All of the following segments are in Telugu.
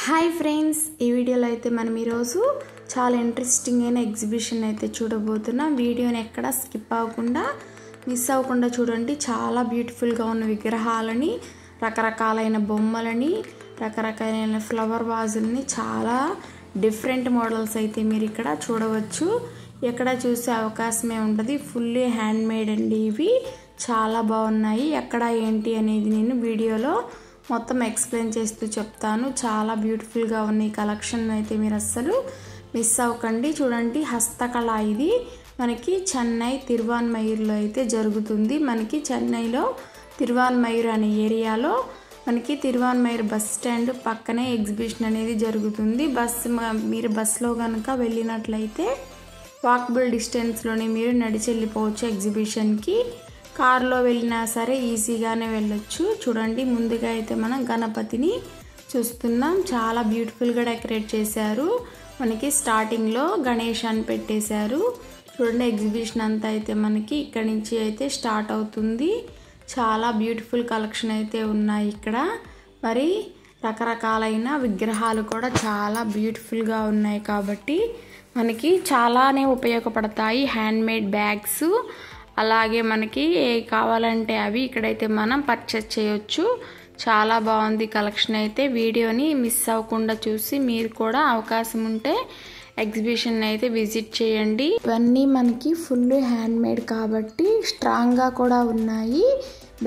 హాయ్ ఫ్రెండ్స్, ఈ వీడియోలో అయితే మనం ఈరోజు చాలా ఇంట్రెస్టింగ్ అయిన ఎగ్జిబిషన్ అయితే చూడబోతున్నాం. వీడియోని ఎక్కడ స్కిప్ అవ్వకుండా మిస్ అవ్వకుండా చూడండి. చాలా బ్యూటిఫుల్గా ఉన్న విగ్రహాలని, రకరకాలైన బొమ్మలని, రకరకాలైన ఫ్లవర్ వాజులని, చాలా డిఫరెంట్ మోడల్స్ అయితే మీరు ఇక్కడ చూడవచ్చు. ఎక్కడ చూసే అవకాశమే ఉంటుంది. ఫుల్లీ హ్యాండ్ మేడ్ అండి. ఇవి చాలా బాగున్నాయి. ఎక్కడ ఏంటి అనేది నేను వీడియోలో మొత్తం ఎక్స్ప్లెయిన్ చేస్తూ చెప్తాను. చాలా బ్యూటిఫుల్గా ఉన్నాయి కలెక్షన్ అయితే మీరు అస్సలు మిస్ అవ్వకండి. చూడండి, హస్తకళ ఇది మనకి చెన్నై తిరువాన్మయూర్లో అయితే జరుగుతుంది. మనకి చెన్నైలో తిరువాన్మయూర్ అనే ఏరియాలో మనకి తిరువాన్మయూర్ బస్ స్టాండ్ పక్కనే ఎగ్జిబిషన్ అనేది జరుగుతుంది. మీరు బస్సులో కనుక వెళ్ళినట్లయితే వాకబుల్ డిస్టెన్స్లోనే మీరు నడిచి వెళ్ళిపోవచ్చు ఎగ్జిబిషన్కి. కారులో వెళ్ళినా సరే ఈజీగానే వెళ్ళొచ్చు. చూడండి, ముందుగా అయితే మనం గణపతిని చూస్తున్నాం. చాలా బ్యూటిఫుల్గా డెకరేట్ చేశారు. మనకి స్టార్టింగ్లో గణేష్ అని పెట్టేశారు. చూడండి, ఎగ్జిబిషన్ అంతా అయితే మనకి ఇక్కడి నుంచి అయితే స్టార్ట్ అవుతుంది. చాలా బ్యూటిఫుల్ కలెక్షన్ అయితే ఉన్నాయి ఇక్కడ. మరి రకరకాలైన విగ్రహాలు కూడా చాలా బ్యూటిఫుల్గా ఉన్నాయి కాబట్టి మనకి చాలానే ఉపయోగపడతాయి. హ్యాండ్మేడ్ బ్యాగ్స్, అలాగే మనకి ఏ కావాలంటే అవి ఇక్కడైతే మనం పర్చేస్ చేయొచ్చు. చాలా బాగుంది కలెక్షన్ అయితే. వీడియోని మిస్ అవ్వకుండా చూసి మీరు కూడా అవకాశం ఉంటే ఎగ్జిబిషన్ అయితే విజిట్ చేయండి. ఇవన్నీ మనకి ఫుల్ హ్యాండ్మేడ్ కాబట్టి స్ట్రాంగ్గా కూడా ఉన్నాయి.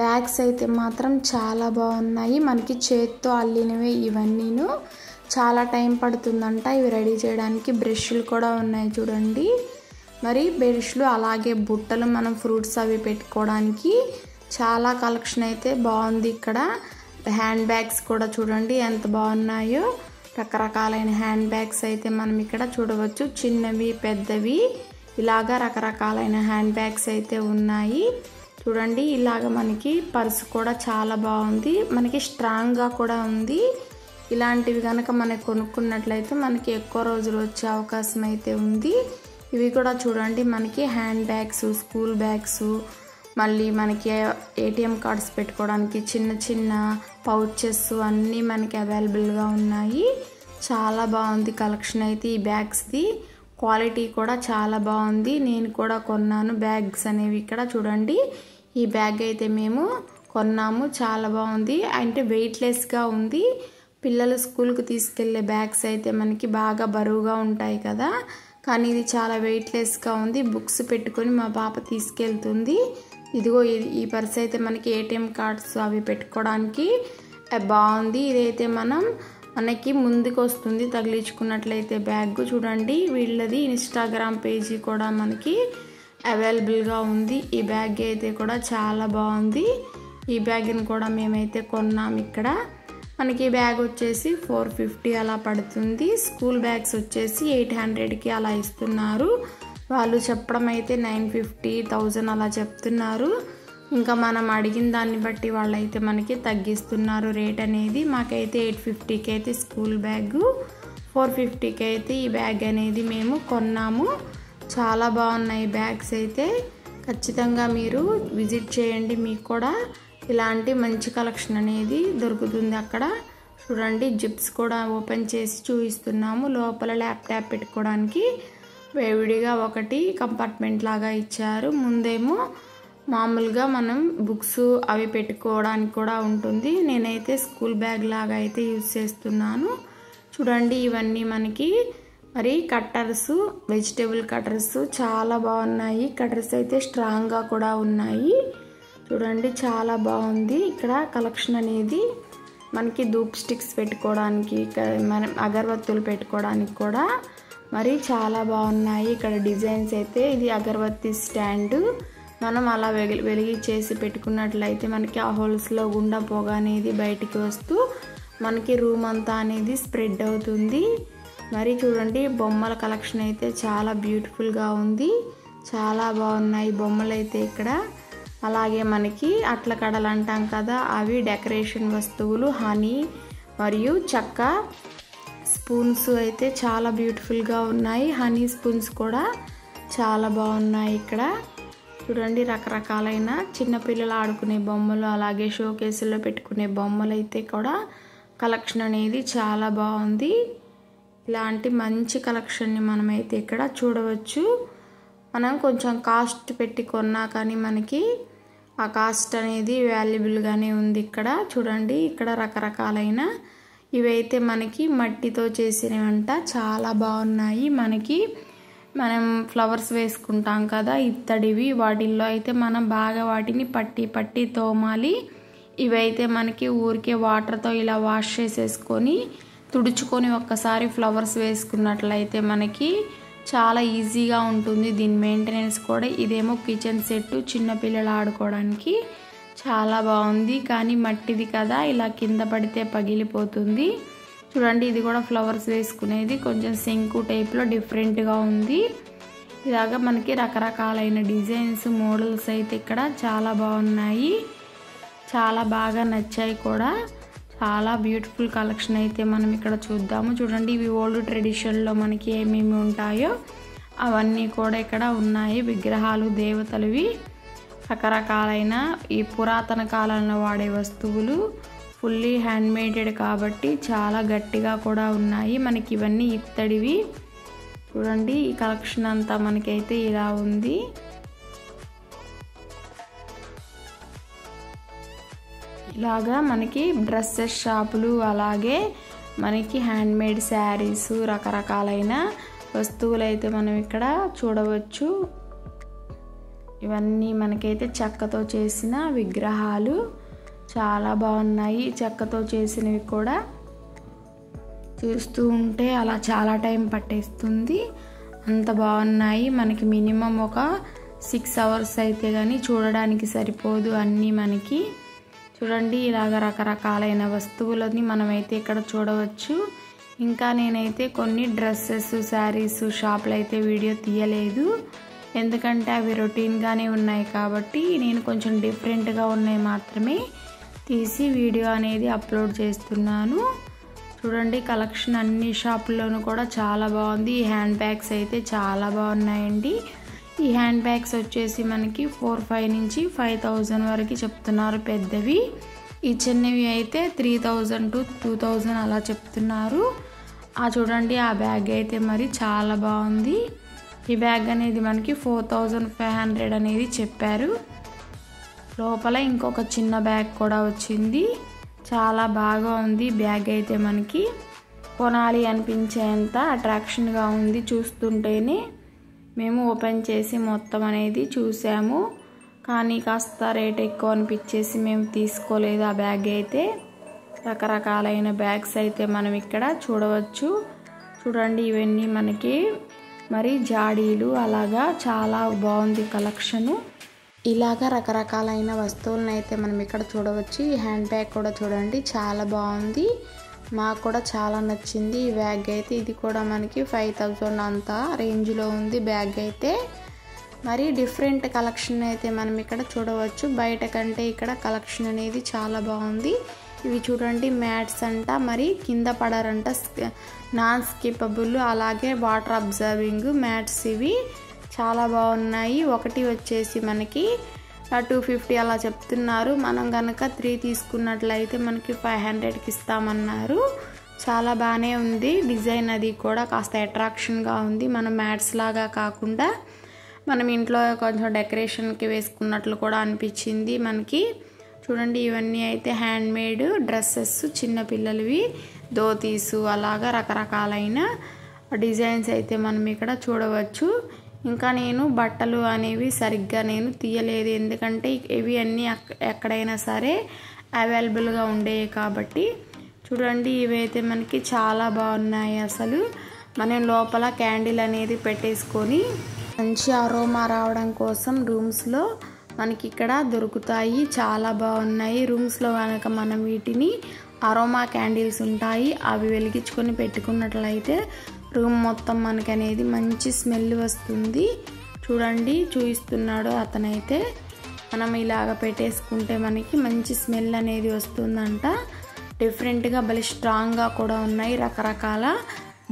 బ్యాగ్స్ అయితే మాత్రం చాలా బాగున్నాయి. మనకి చేత్తో అల్లినవే ఇవన్నీను. చాలా టైం పడుతుందంట ఇవి రెడీ చేయడానికి. బ్రష్లు కూడా ఉన్నాయి చూడండి. మరి బ్రష్లు, అలాగే బుట్టలు, మనం ఫ్రూట్స్ అవి పెట్టుకోవడానికి చాలా కలెక్షన్ అయితే బాగుంది ఇక్కడ. హ్యాండ్ బ్యాగ్స్ కూడా చూడండి ఎంత బాగున్నాయో. రకరకాలైన హ్యాండ్ బ్యాగ్స్ అయితే మనం ఇక్కడ చూడవచ్చు. చిన్నవి, పెద్దవి, ఇలాగా రకరకాలైన హ్యాండ్ బ్యాగ్స్ అయితే ఉన్నాయి. చూడండి, ఇలాగ మనకి పర్సు కూడా చాలా బాగుంది. మనకి స్ట్రాంగ్గా కూడా ఉంది. ఇలాంటివి కనుక మనకి కొనుక్కున్నట్లయితే మనకి ఎక్కువ రోజులు వచ్చే అవకాశం అయితే ఉంది. ఇవి కూడా చూడండి, మనకి హ్యాండ్ బ్యాగ్స్, స్కూల్ బ్యాగ్స్, మళ్ళీ మనకి ఏటీఎం కార్డ్స్ పెట్టుకోవడానికి చిన్న చిన్న పౌచెస్ అన్నీ మనకి అవైలబుల్గా ఉన్నాయి. చాలా బాగుంది కలెక్షన్ అయితే ఈ బ్యాగ్స్ది. క్వాలిటీ కూడా చాలా బాగుంది. నేను కూడా కొన్నాను బ్యాగ్స్ అనేవి. ఇక్కడ చూడండి, ఈ బ్యాగ్ అయితే మేము కొన్నాము. చాలా బాగుంది. అంటే వెయిట్లెస్గా ఉంది. పిల్లలు స్కూల్కి తీసుకెళ్లే బ్యాగ్స్ అయితే మనకి బాగా బరువుగా ఉంటాయి కదా, కానీ ఇది చాలా వెయిట్లెస్గా ఉంది. బుక్స్ పెట్టుకొని మా పాప తీసుకెళ్తుంది. ఇదిగో ఈ పర్స్ అయితే మనకి ఏటీఎం కార్డ్స్ అవి పెట్టుకోవడానికి బాగుంది. ఇదైతే మనకి ముందుకు వస్తుంది తగిలించుకున్నట్లయితే బ్యాగ్. చూడండి, వీళ్ళది ఇన్స్టాగ్రామ్ పేజీ కూడా మనకి అవైలబుల్గా ఉంది. ఈ బ్యాగ్ అయితే కూడా చాలా బాగుంది. ఈ బ్యాగ్ని కూడా మేమైతే కొన్నాం ఇక్కడ. మనకి బ్యాగ్ వచ్చేసి 450 అలా పడుతుంది. స్కూల్ బ్యాగ్స్ వచ్చేసి 800కి అలా ఇస్తున్నారు. వాళ్ళు చెప్పడం అయితే 950, 1000 అలా చెప్తున్నారు. ఇంకా మనం అడిగిన దాన్ని బట్టి వాళ్ళైతే మనకి తగ్గిస్తున్నారు రేట్ అనేది. మాకైతే 850కి అయితే స్కూల్ బ్యాగ్, 450కి అయితే ఈ బ్యాగ్ అనేది మేము కొన్నాము. చాలా బాగున్నాయి బ్యాగ్స్ అయితే. ఖచ్చితంగా మీరు విజిట్ చేయండి. మీకు కూడా ఇలాంటి మంచి కలెక్షన్ అనేది దొరుకుతుంది అక్కడ. చూడండి, జిప్స్ కూడా ఓపెన్ చేసి చూపిస్తున్నాము. లోపల ల్యాప్టాప్ పెట్టుకోవడానికి విడిగా ఒకటి కంపార్ట్మెంట్ లాగా ఇచ్చారు. ముందేమో మామూలుగా మనం బుక్స్ అవి పెట్టుకోవడానికి కూడా ఉంటుంది. నేనైతే స్కూల్ బ్యాగ్ లాగా అయితే యూజ్ చేస్తున్నాను. చూడండి, ఇవన్నీ మనకి మరి కట్టర్స్, వెజిటేబుల్ కట్టర్స్ చాలా బాగున్నాయి. కట్టర్స్ అయితే స్ట్రాంగ్గా కూడా ఉన్నాయి. చూడండి, చాలా బాగుంది ఇక్కడ కలెక్షన్ అనేది. మనకి ధూప్ స్టిక్స్ పెట్టుకోవడానికి, మనం అగరబత్తులు పెట్టుకోవడానికి కూడా మరి చాలా బాగున్నాయి ఇక్కడ డిజైన్స్ అయితే. ఇది అగరబత్తి స్టాండ్. మనం అలా వెలిగించేసి పెట్టుకున్నట్లయితే మనకి ఆ హోల్స్లో గుండా పొగ అనేది బయటికి వస్తూ మనకి రూమ్ అంతా అనేది స్ప్రెడ్ అవుతుంది. మరి చూడండి, బొమ్మల కలెక్షన్ అయితే చాలా బ్యూటిఫుల్గా ఉంది. చాలా బాగున్నాయి బొమ్మలు అయితే ఇక్కడ. అలాగే మనకి అట్ల కడలు అంటాం కదా, అవి డెకరేషన్ వస్తువులు, హనీ మరియు చెక్క స్పూన్స్ అయితే చాలా బ్యూటిఫుల్గా ఉన్నాయి. హనీ స్పూన్స్ కూడా చాలా బాగున్నాయి ఇక్కడ. చూడండి, రకరకాలైన చిన్నపిల్లలు ఆడుకునే బొమ్మలు, అలాగే షోకేసులో పెట్టుకునే బొమ్మలు అయితే కూడా కలెక్షన్ అనేది చాలా బాగుంది. ఇలాంటి మంచి కలెక్షన్ని మనమైతే ఇక్కడ చూడవచ్చు. మనం కొంచెం కాస్ట్ పెట్టి కొన్నా కానీ మనకి ఆ కాస్ట్ అనేది వాల్యుబుల్గానే ఉంది. ఇక్కడ చూడండి, ఇక్కడ రకరకాలైన ఇవైతే మనకి మట్టితో చేసినవంట, చాలా బాగున్నాయి. మనం ఫ్లవర్స్ వేసుకుంటాం కదా ఇత్తడివి, వాటిల్లో అయితే మనం బాగా వాటిని పట్టి తోమాలి. ఇవైతే మనకి ఊరికే వాటర్తో ఇలా వాష్ చేసేసుకొని తుడుచుకొని ఒక్కసారి ఫ్లవర్స్ వేసుకున్నట్లయితే మనకి చాలా ఈజీగా ఉంటుంది దీని మెయింటెనెన్స్ కూడా. ఇదేమో కిచెన్ సెట్, చిన్నపిల్లలు ఆడుకోవడానికి చాలా బాగుంది. కానీ మట్టిది కదా, ఇలా కింద పడితే పగిలిపోతుంది. చూడండి, ఇది కూడా ఫ్లవర్స్ వేసుకునేది, కొంచెం శంకు టైప్లో డిఫరెంట్గా ఉంది. ఇలాగా మనకి రకరకాలైన డిజైన్స్, మోడల్స్ అయితే ఇక్కడ చాలా బాగున్నాయి. చాలా బాగా నచ్చాయి కూడా. చాలా బ్యూటిఫుల్ కలెక్షన్ అయితే మనం ఇక్కడ చూద్దాము. చూడండి, ఇవి ఓల్డ్ ట్రెడిషన్లో మనకి ఏమేమి ఉంటాయో అవన్నీ కూడా ఇక్కడ ఉన్నాయి. విగ్రహాలు, దేవతలవి, రకరకాలైన ఈ పురాతన కాలంలో వాడే వస్తువులు, ఫుల్లీ హ్యాండ్మేడెడ్ కాబట్టి చాలా గట్టిగా కూడా ఉన్నాయి. మనకి ఇవన్నీ ఇత్తడివి. చూడండి, ఈ కలెక్షన్ అంతా మనకైతే ఇలా ఉంది. ఇలాగా మనకి డ్రెస్సెస్ షాపులు, అలాగే మనకి హ్యాండ్మేడ్ శారీస్, రకరకాలైన వస్తువులు అయితే మనం ఇక్కడ చూడవచ్చు. ఇవన్నీ మనకైతే చెక్కతో చేసిన విగ్రహాలు చాలా బాగున్నాయి. చెక్కతో చేసినవి కూడా చూస్తూ ఉంటే అలా చాలా టైం పట్టేస్తుంది, అంత బాగున్నాయి. మనకి మినిమం ఒక 6 hours అయితే కానీ చూడడానికి సరిపోదు అన్నీ మనకి. చూడండి, ఇలాగ రకరకాలైన వస్తువులని మనమైతే ఇక్కడ చూడవచ్చు. ఇంకా నేనైతే కొన్ని డ్రెస్సెస్, శారీస్ షాపులు అయితే వీడియో తీయలేదు, ఎందుకంటే అవి రొటీన్గానే ఉన్నాయి కాబట్టి నేను కొంచెం డిఫరెంట్గా ఉన్నాయి మాత్రమే తీసి వీడియో అనేది అప్లోడ్ చేస్తున్నాను. చూడండి, కలెక్షన్ అన్ని షాపుల్లోనూ కూడా చాలా బాగుంది. ఈ హ్యాండ్ బ్యాగ్స్ అయితే చాలా బాగున్నాయండి. ఈ హ్యాండ్ బ్యాగ్స్ వచ్చేసి మనకి 4,500 నుంచి 5,000 వరకు చెప్తున్నారు పెద్దవి. ఈ చిన్నవి అయితే 3,000 to 2,000 అలా చెప్తున్నారు. చూడండి, ఆ బ్యాగ్ అయితే మరి చాలా బాగుంది. ఈ బ్యాగ్ అనేది మనకి 4,500 అనేది చెప్పారు. లోపల ఇంకొక చిన్న బ్యాగ్ కూడా వచ్చింది. చాలా బాగా ఉంది బ్యాగ్ అయితే, మనకి కొనాలి అనిపించేంత అట్రాక్షన్గా ఉంది. చూస్తుంటేనే మేము ఓపెన్ చేసి మొత్తం అనేది చూసాము, కానీ కాస్త రేట్ ఎక్కువ అనిపించేసి మేము తీసుకోలేదు ఆ బ్యాగ్ అయితే. రకరకాలైన బ్యాగ్స్ అయితే మనం ఇక్కడ చూడవచ్చు. చూడండి, ఇవన్నీ మనకి మరి జాడీలు, అలాగా చాలా బాగుంది కలెక్షను. ఇలాగా రకరకాలైన వస్తువులను అయితే మనం ఇక్కడ చూడవచ్చు. ఈ హ్యాండ్ బ్యాగ్ కూడా చూడండి, చాలా బాగుంది, మాకు కూడా చాలా నచ్చింది ఈ బ్యాగ్ అయితే. ఇది కూడా మనకి 5,000 అంత రేంజ్లో ఉంది బ్యాగ్ అయితే. మరి డిఫరెంట్ కలెక్షన్ అయితే మనం ఇక్కడ చూడవచ్చు. బయట కంటే ఇక్కడ కలెక్షన్ అనేది చాలా బాగుంది. ఇవి చూడండి, మ్యాట్స్ అంట, మరి కింద పడరంట, నాన్ స్కిప్పబుల్, అలాగే వాటర్ అబ్జర్వింగ్ మ్యాట్స్. ఇవి చాలా బాగున్నాయి. ఒకటి వచ్చేసి మనకి 250 అలా చెప్తున్నారు. మనం కనుక 3 తీసుకున్నట్లయితే మనకి 500కి ఇస్తామన్నారు. చాలా బాగానే ఉంది డిజైన్, అది కూడా కాస్త అట్రాక్షన్గా ఉంది. మనం మ్యాట్స్ లాగా కాకుండా మనం ఇంట్లో కొంచెం డెకరేషన్కి వేసుకున్నట్లు కూడా అనిపించింది మనకి. చూడండి, ఇవన్నీ అయితే హ్యాండ్మేడ్ డ్రెస్సెస్, చిన్నపిల్లలవి, ధోతీసు, అలాగా రకరకాలైన డిజైన్స్ అయితే మనం ఇక్కడ చూడవచ్చు. ఇంకా నేను బట్టలు అనేవి సరిగ్గా నేను తీయలేదు, ఎందుకంటే ఇవి అన్నీ ఎక్కడైనా సరే అవైలబుల్గా ఉండేవి కాబట్టి. చూడండి, ఇవైతే మనకి చాలా బాగున్నాయి. అసలు మనం లోపల క్యాండిల్ అనేది పెట్టేసుకొని మంచి అరోమా రావడం కోసం రూమ్స్లో మనకి ఇక్కడ దొరుకుతాయి. చాలా బాగున్నాయి. రూమ్స్లో కనుక మనం వీటిని అరోమా క్యాండిల్స్ ఉంటాయి, అవి వెలిగించుకొని పెట్టుకున్నట్లయితే రూమ్ మొత్తం మనకి అనేది మంచి స్మెల్ వస్తుంది. చూడండి, చూపిస్తున్నాడు అతనైతే. మనం ఇలాగ పెట్టేసుకుంటే మనకి మంచి స్మెల్ అనేది వస్తుందంట. డిఫరెంట్గా భలే స్ట్రాంగ్గా కూడా ఉన్నాయి. రకరకాల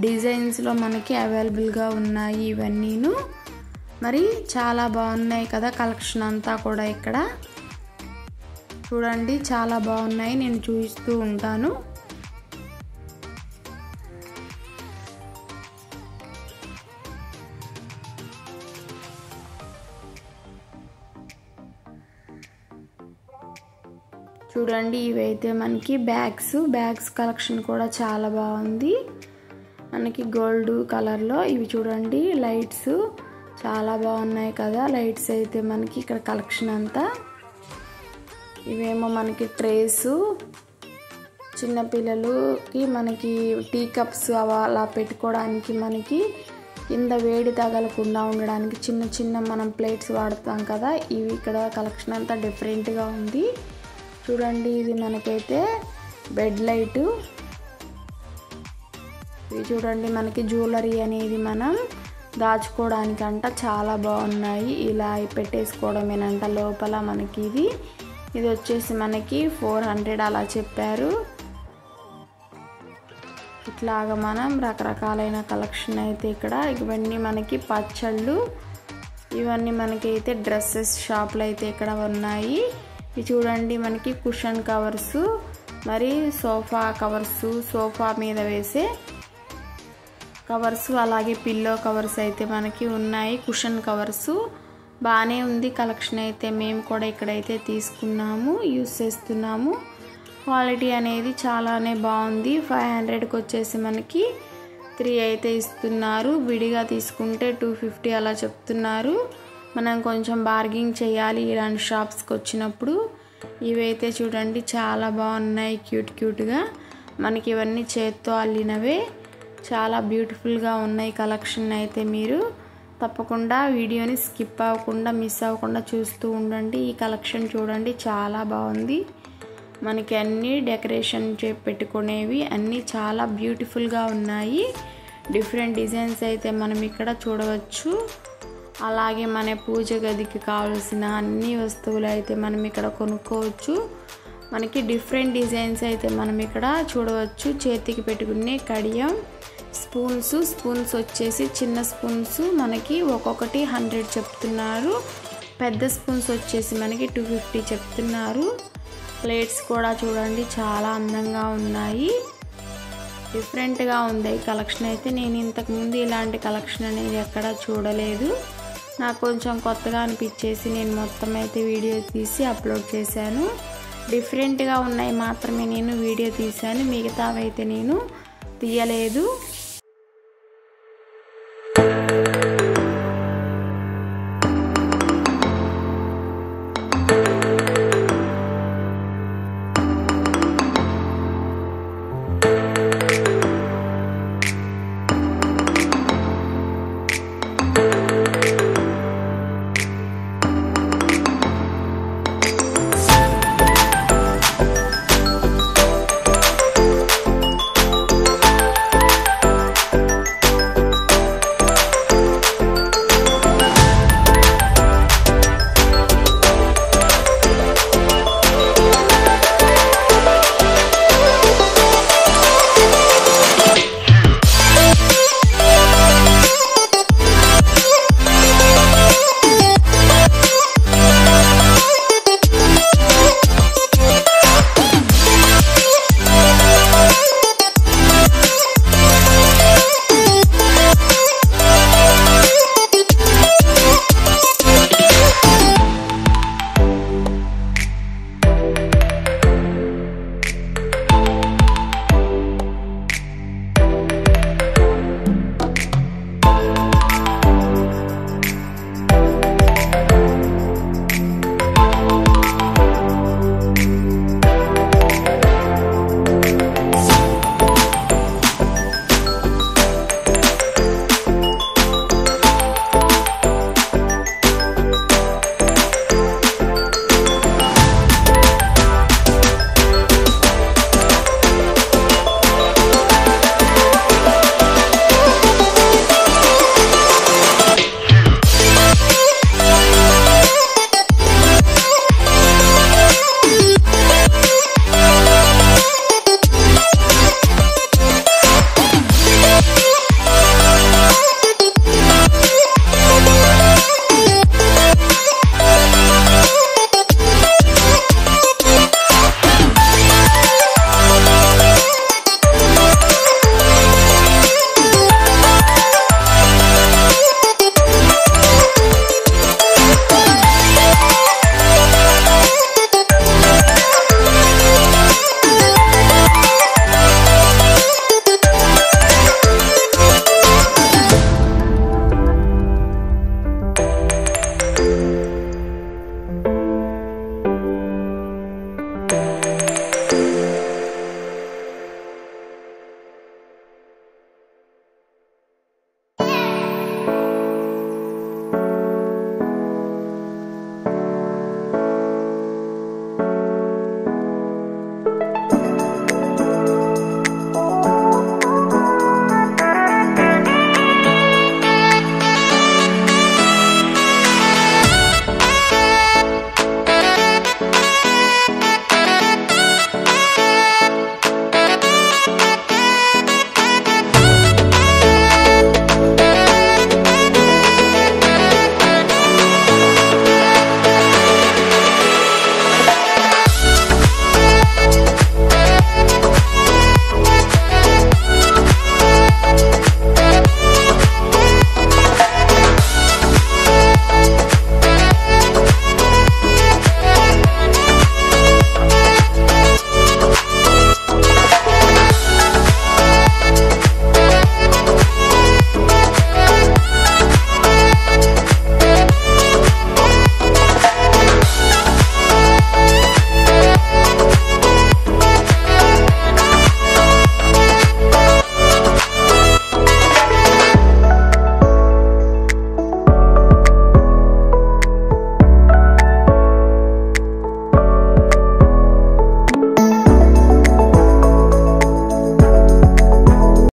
డిజైన్స్లో మనకి అవైలబుల్గా ఉన్నాయి ఇవన్నీను. మరి చాలా బాగున్నాయి కదా కలెక్షన్ అంతా కూడా ఇక్కడ. చూడండి, చాలా బాగున్నాయి, నేను చూపిస్తూ ఉంటాను. చూడండి ఇవైతే మనకి బ్యాగ్స్ కలెక్షన్ కూడా చాలా బాగుంది. మనకి గోల్డ్ కలర్లో ఇవి చూడండి లైట్స్ చాలా బాగున్నాయి కదా. లైట్స్ అయితే మనకి ఇక్కడ కలెక్షన్ అంతా. ఇవేమో మనకి ట్రేస్, చిన్నపిల్లలకి మనకి టీ కప్స్ అలా పెట్టుకోవడానికి, మనకి కింద వేడి తగలకుండా ఉండడానికి చిన్న చిన్న మనం ప్లేట్స్ వాడతాం కదా. ఇవి ఇక్కడ కలెక్షన్ అంతా డిఫరెంట్గా ఉంది చూడండి. ఇది మనకైతే బెడ్ లైటు. ఇవి చూడండి మనకి జ్యువెలరీ అనేది మనం దాచుకోవడానికంట చాలా బాగున్నాయి. ఇలా పెట్టేసుకోవడమేనంట లోపల. మనకి ఇది వచ్చేసి మనకి 400 అలా చెప్పారు. ఇట్లాగా మనం రకరకాలైన కలెక్షన్ అయితే ఇక్కడ. ఇవన్నీ మనకి పచ్చళ్ళు, ఇవన్నీ మనకైతే డ్రెస్సెస్ షాప్లో అయితే ఇక్కడ ఉన్నాయి. ఇవి చూడండి మనకి కుషన్ కవర్స్, మరి సోఫా కవర్స్, సోఫా మీద వేసే కవర్స్, అలాగే పిల్లో కవర్స్ అయితే మనకి ఉన్నాయి. కుషన్ కవర్స్ బాగానే ఉంది కలెక్షన్ అయితే. మేము కూడా ఇక్కడైతే తీసుకున్నాము, యూస్ చేస్తున్నాము. క్వాలిటీ అనేది చాలానే బాగుంది. 500కి వచ్చేసి మనకి 3 అయితే ఇస్తున్నారు. విడిగా తీసుకుంటే 250 అలా చెప్తున్నారు. మనం కొంచెం బార్గింగ్ చేయాలి ఇలాంటి షాప్స్కి వచ్చినప్పుడు. ఇవైతే చూడండి చాలా బాగున్నాయి, క్యూట్గా. మనకి ఇవన్నీ చేత్తో అల్లినవే, చాలా బ్యూటిఫుల్గా ఉన్నాయి కలెక్షన్ అయితే. మీరు తప్పకుండా వీడియోని స్కిప్ అవ్వకుండా, మిస్ అవ్వకుండా చూస్తూ ఉండండి. ఈ కలెక్షన్ చూడండి చాలా బాగుంది. మనకి అన్నీ డెకరేషన్ పెట్టుకునేవి అన్నీ చాలా బ్యూటిఫుల్గా ఉన్నాయి. డిఫరెంట్ డిజైన్స్ అయితే మనం ఇక్కడ చూడవచ్చు. అలాగే మన పూజ గదికి కావాల్సిన అన్ని వస్తువులు అయితే మనం ఇక్కడ కొనుక్కోవచ్చు. మనకి డిఫరెంట్ డిజైన్స్ అయితే మనం ఇక్కడ చూడవచ్చు. చేతికి పెట్టుకునే కడియం, స్పూన్స్ వచ్చేసి చిన్న స్పూన్స్ మనకి ఒక్కొక్కటి 100 చెప్తున్నారు. పెద్ద స్పూన్స్ వచ్చేసి మనకి 250 చెప్తున్నారు. ప్లేట్స్ కూడా చూడండి చాలా అందంగా ఉన్నాయి, డిఫరెంట్గా ఉంది కలెక్షన్ అయితే. నేను ఇంతకుముందు ఇలాంటి కలెక్షన్ అనేది ఎక్కడ చూడలేదు. నాకు కొంచెం కొత్తగా అనిపించేసి నేను మొత్తం అయితే వీడియో తీసి అప్లోడ్ చేశాను. డిఫరెంట్గా ఉన్నాయి మాత్రమే నేను వీడియో తీశాను, మిగతావైతే నేను తీయలేదు.